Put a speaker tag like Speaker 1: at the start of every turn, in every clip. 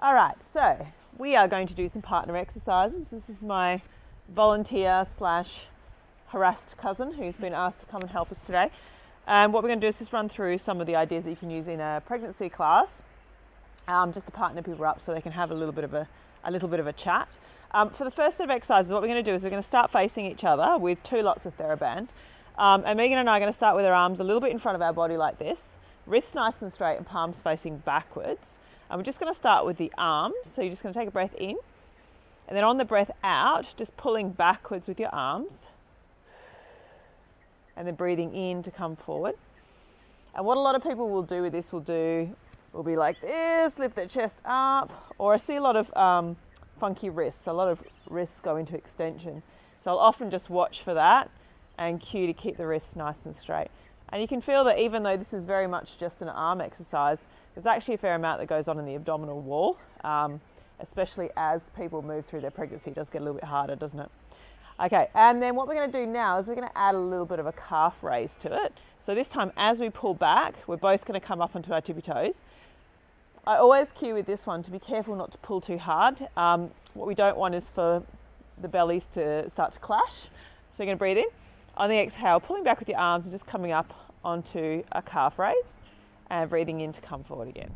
Speaker 1: All right, so we are going to do some partner exercises. This is my volunteer slash harassed cousin who's been asked to come and help us today. And what we're going to do is just run through some of the ideas that you can use in a pregnancy class, just to partner people up so they can have a little bit of a chat. For the first set of exercises, what we're going to do is we're going to start facing each other with 2 lots of theraband. And Megan and I are going to start with our arms a little bit in front of our body like this, wrists nice and straight and palms facing backwards. And we're just going to start with the arms. So you're just going to take a breath in, and then on the breath out, just pulling backwards with your arms, and then breathing in to come forward. And what a lot of people will do with this will be like this, lift their chest up, or I see a lot of funky wrists. A lot of wrists go into extension. So I'll often just watch for that and cue to keep the wrists nice and straight. And you can feel that even though this is very much just an arm exercise, there's actually a fair amount that goes on in the abdominal wall, especially as people move through their pregnancy. It does get a little bit harder, doesn't it? Okay, and then what we're going to do now is we're going to add a little bit of a calf raise to it. So this time, as we pull back, we're both going to come up onto our tippy toes. I always cue with this one to be careful not to pull too hard. What we don't want is for the bellies to start to clash. So you're going to breathe in. On the exhale, pulling back with your arms and just coming up onto a calf raise and breathing in to come forward again.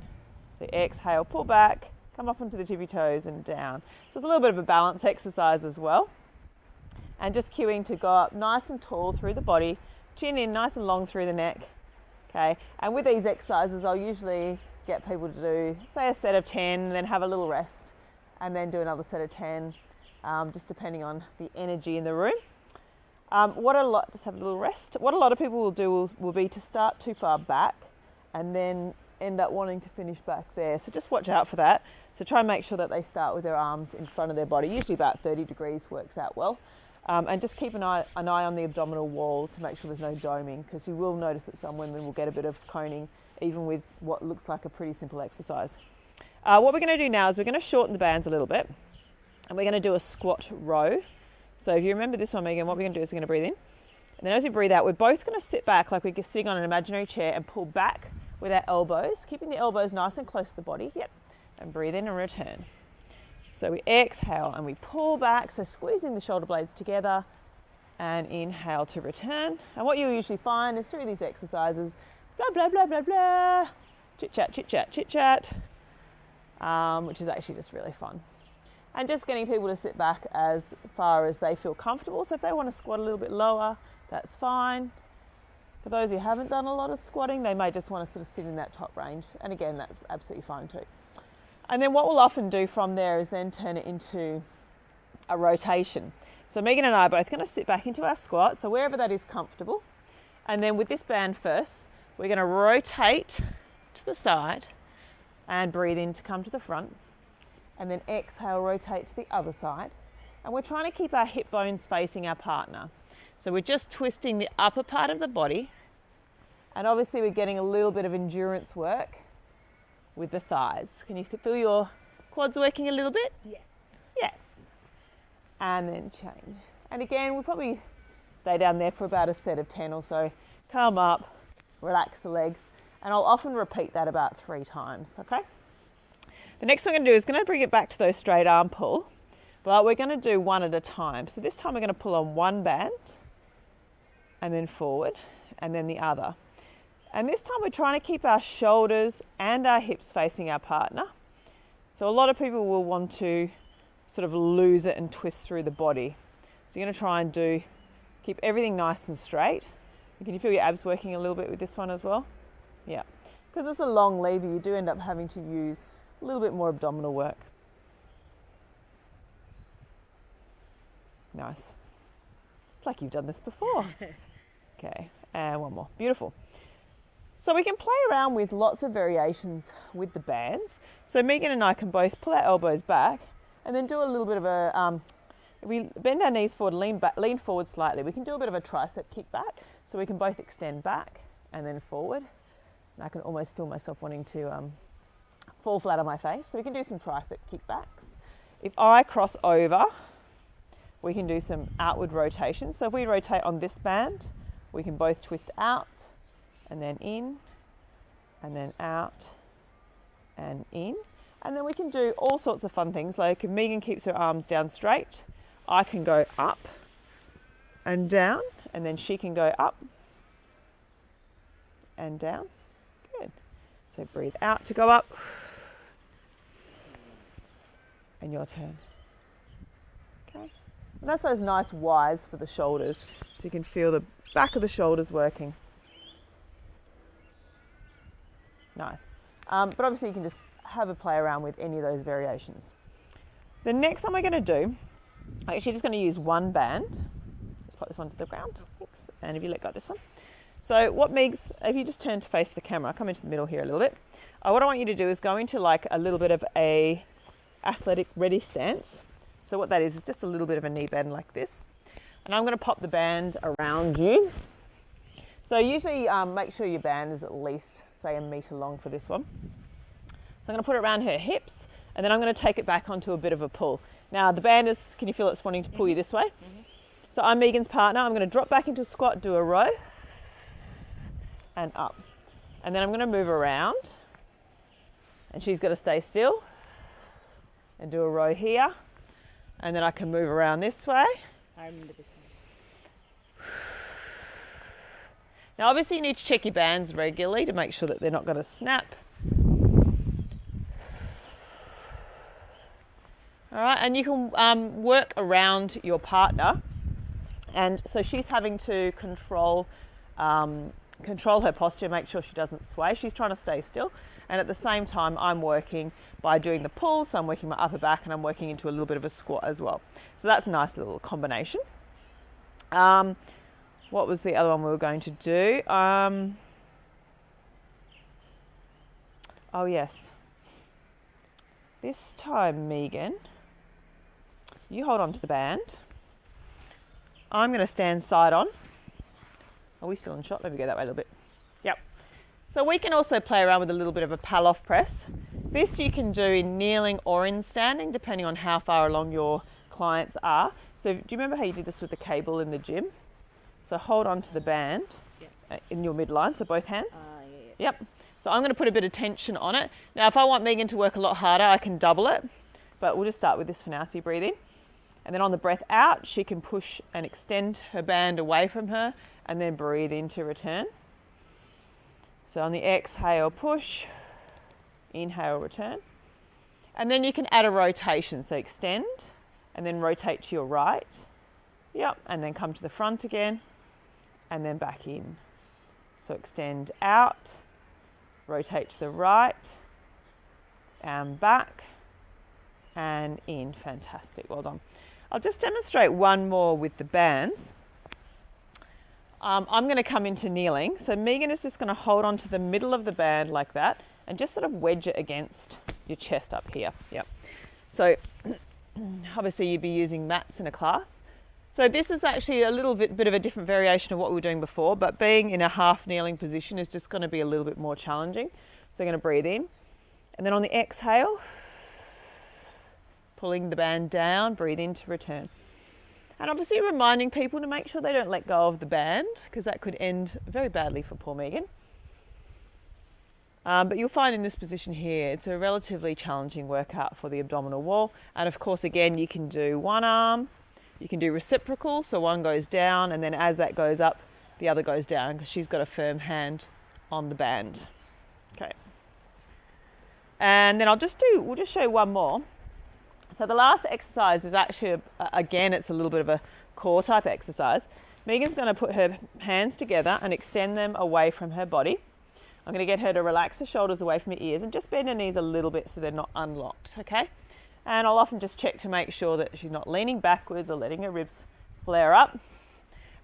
Speaker 1: So exhale, pull back, come up onto the tippy toes and down. So it's a little bit of a balance exercise as well. And just cueing to go up nice and tall through the body, chin in nice and long through the neck. Okay, and with these exercises, I'll usually get people to do, say, a set of 10, and then have a little rest, and then do another set of 10, just depending on the energy in the room. Just have a little rest. What a lot of people will do will be to start too far back and then end up wanting to finish back there. So just watch out for that. So try and make sure that they start with their arms in front of their body. Usually about 30 degrees works out well. And just keep an eye on the abdominal wall to make sure there's no doming, because you will notice that some women will get a bit of coning even with what looks like a pretty simple exercise. What we're going to do now is we're going to shorten the bands a little bit, and we're going to do a squat row. So if you remember this one, Megan, what we're going to do is we're going to breathe in. And then as we breathe out, we're both going to sit back like we're sitting on an imaginary chair and pull back with our elbows, keeping the elbows nice and close to the body. Yep. And breathe in and return. So we exhale and we pull back, so squeezing the shoulder blades together, and inhale to return. And what you'll usually find is through these exercises, blah, blah, blah, blah, blah, chit-chat, chit-chat, chit-chat, which is actually just really fun. And just getting people to sit back as far as they feel comfortable. So if they want to squat a little bit lower, that's fine. For those who haven't done a lot of squatting, they may just want to sort of sit in that top range. And again, that's absolutely fine too. And then what we'll often do from there is then turn it into a rotation. So Megan and I are both going to sit back into our squat, so wherever that is comfortable. And then with this band first, we're going to rotate to the side and breathe in to come to the front. And then exhale, rotate to the other side. And we're trying to keep our hip bones facing our partner. So we're just twisting the upper part of the body. And obviously we're getting a little bit of endurance work with the thighs. Can you feel your quads working a little bit?
Speaker 2: Yes.
Speaker 1: Yes. And then change. And again, we'll probably stay down there for about a set of 10 or so. Come up, relax the legs. And I'll often repeat that about 3 times, okay? The next thing I'm going to do is going to bring it back to those straight arm pull, but we're going to do one at a time. So this time we're going to pull on one band and then forward and then the other. And this time we're trying to keep our shoulders and our hips facing our partner. So a lot of people will want to sort of lose it and twist through the body. So you're going to try and keep everything nice and straight. Can you feel your abs working a little bit with this one as well? Yeah. Because it's a long lever, you do end up having to use a little bit more abdominal work. Nice. It's like you've done this before. Okay, and one more. Beautiful. So we can play around with lots of variations with the bands. So Megan and I can both pull our elbows back and then do a little bit of a, if we bend our knees forward, lean forward slightly, we can do a bit of a tricep kick back. So we can both extend back and then forward. And I can almost feel myself wanting to fall flat on my face. So we can do some tricep kickbacks. If I cross over, we can do some outward rotations. So if we rotate on this band, we can both twist out and then in and then out and in. And then we can do all sorts of fun things, like if Megan keeps her arms down straight, I can go up and down, and then she can go up and down. Good. So breathe out to go up. And your turn. Okay. And that's those nice Ys for the shoulders, so you can feel the back of the shoulders working. Nice. But obviously you can just have a play around with any of those variations. The next one we're going to do, I'm actually just going to use one band. Let's put this one to the ground. Thanks. And if you let go of this one. So what Megs, if you just turn to face the camera, I'll come into the middle here a little bit. What I want you to do is go into like a little bit of a athletic ready stance. So what that is just a little bit of a knee bend like this. And I'm going to pop the band around you. So usually make sure your band is at least, say, 1 metre long for this one. So I'm going to put it around her hips, and then I'm going to take it back onto a bit of a pull. Now the band is, can you feel it's wanting to pull you this way? Mm-hmm. So I'm Megan's partner. I'm going to drop back into a squat, do a row, and up. And then I'm going to move around, and she's got to stay still, and do a row here. And then I can move around this way.
Speaker 2: I remember this one.
Speaker 1: Now obviously you need to check your bands regularly to make sure that they're not going to snap. All right, and you can work around your partner. And so she's having to control her posture, make sure she doesn't sway. She's trying to stay still. And at the same time, I'm working by doing the pull. So I'm working my upper back and I'm working into a little bit of a squat as well. So that's a nice little combination. What was the other one we were going to do? Oh, yes. This time, Megan, you hold on to the band. I'm going to stand side on. Are we still in shot? Let me go that way a little bit. Yep. So we can also play around with a little bit of a pull-off press. This you can do in kneeling or in standing, depending on how far along your clients are. So do you remember how you did this with the cable in the gym? So hold on to the band in your midline, so both hands. Yep. So I'm going to put a bit of tension on it. Now, if I want Megan to work a lot harder, I can double it. But we'll just start with this for now. So you breathe in. And then on the breath out, she can push and extend her band away from her and then breathe in to return. So on the exhale, push. Inhale, return. And then you can add a rotation. So extend and then rotate to your right. Yep. And then come to the front again and then back in. So extend out. Rotate to the right and back and in. Fantastic, well done. I'll just demonstrate one more with the bands. I'm going to come into kneeling. So Megan is just going to hold on to the middle of the band like that and just sort of wedge it against your chest up here. Yep. So obviously you'd be using mats in a class. So this is actually a little bit of a different variation of what we were doing before, but being in a half kneeling position is just going to be a little bit more challenging. So I'm going to breathe in. And then on the exhale, pulling the band down, breathe in to return. And obviously reminding people to make sure they don't let go of the band, because that could end very badly for poor Megan. But you'll find in this position here, it's a relatively challenging workout for the abdominal wall. And of course, again, you can do one arm. You can do reciprocal, so one goes down and then as that goes up, the other goes down because she's got a firm hand on the band. Okay. And then we'll just show one more. So the last exercise is actually, again, it's a little bit of a core type exercise. Megan's going to put her hands together and extend them away from her body. I'm going to get her to relax her shoulders away from her ears and just bend her knees a little bit so they're not unlocked, okay? And I'll often just check to make sure that she's not leaning backwards or letting her ribs flare up.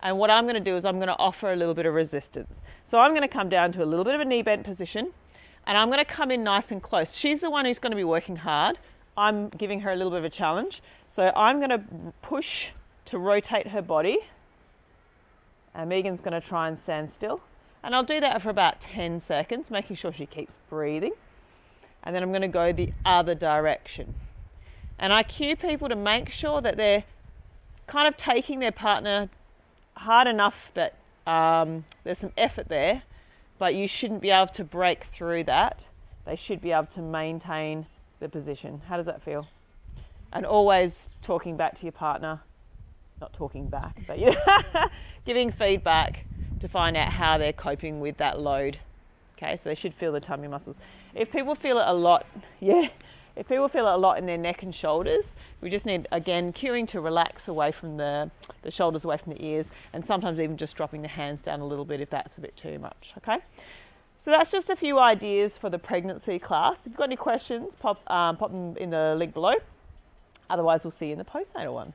Speaker 1: And what I'm going to do is I'm going to offer a little bit of resistance. So I'm going to come down to a little bit of a knee bent position and I'm going to come in nice and close. She's the one who's going to be working hard. I'm giving her a little bit of a challenge. So I'm going to push to rotate her body. And Megan's going to try and stand still. And I'll do that for about 10 seconds, making sure she keeps breathing. And then I'm going to go the other direction. And I cue people to make sure that they're kind of taking their partner hard enough that there's some effort there, but you shouldn't be able to break through that. They should be able to maintain the position. How does that feel? And always talking back to your partner, not talking back, but giving feedback to find out how they're coping with that load. Okay, so they should feel the tummy muscles. If people feel it a lot, if people feel it a lot in their neck and shoulders, we just need, again, cueing to relax away from the shoulders, away from the ears, and sometimes even just dropping the hands down a little bit if that's a bit too much, okay? So that's just a few ideas for the pregnancy class. If you've got any questions, pop them in the link below. Otherwise, we'll see you in the postnatal one.